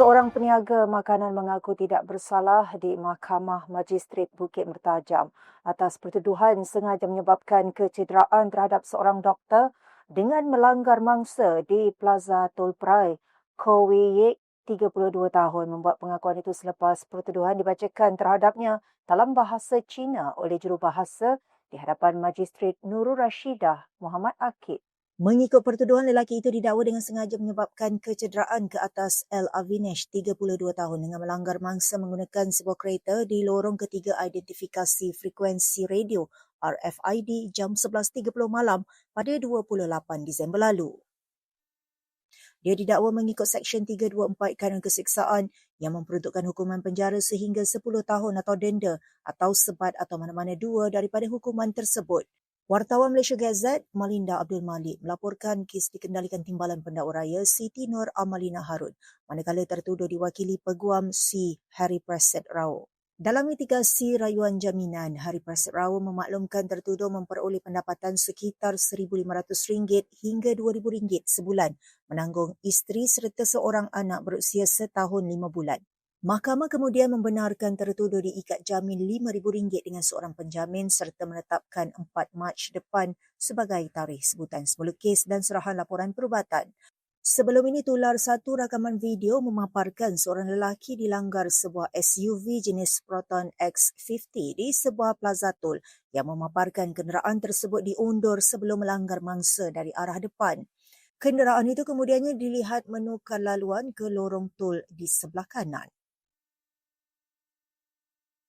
Seorang peniaga makanan mengaku tidak bersalah di Mahkamah Majistret Bukit Mertajam atas pertuduhan sengaja menyebabkan kecederaan terhadap seorang doktor dengan melanggar mangsa di Plaza Tol Prai. Koh Wee Yek, 32 tahun, membuat pengakuan itu selepas pertuduhan dibacakan terhadapnya dalam bahasa Cina oleh jurubahasa di hadapan Majistret Nurul Rashidah Muhammad Akid. Mengikut pertuduhan, lelaki itu didakwa dengan sengaja menyebabkan kecederaan ke atas L. Avinesh, 32 tahun, dengan melanggar mangsa menggunakan sebuah kereta di lorong ketiga identifikasi frekuensi radio RFID jam 11.30 malam pada 28 Disember lalu. Dia didakwa mengikut Seksyen 324 Kanun Keseksaan yang memperuntukkan hukuman penjara sehingga 10 tahun atau denda atau sebat atau mana-mana dua daripada hukuman tersebut. Wartawan Malaysia Gazette, Malinda Abdul Malik, melaporkan kes dikendalikan Timbalan Pendakwa Raya Siti Nur Amalina Harun, manakala tertuduh diwakili Peguam C. Harry Praset Rao. Dalam mitigasi rayuan jaminan, Harry Praset Rao memaklumkan tertuduh memperoleh pendapatan sekitar RM1,500 hingga RM2,000 sebulan, menanggung isteri serta seorang anak berusia setahun 5 bulan. Mahkamah kemudian membenarkan tertuduh diikat jamin RM5,000 dengan seorang penjamin serta menetapkan 4 Mac depan sebagai tarikh sebutan semula kes dan serahan laporan perubatan. Sebelum ini tular satu rakaman video memaparkan seorang lelaki dilanggar sebuah SUV jenis Proton X50 di sebuah plaza tol yang memaparkan kenderaan tersebut diundur sebelum melanggar mangsa dari arah depan. Kenderaan itu kemudiannya dilihat menukar laluan ke lorong tol di sebelah kanan.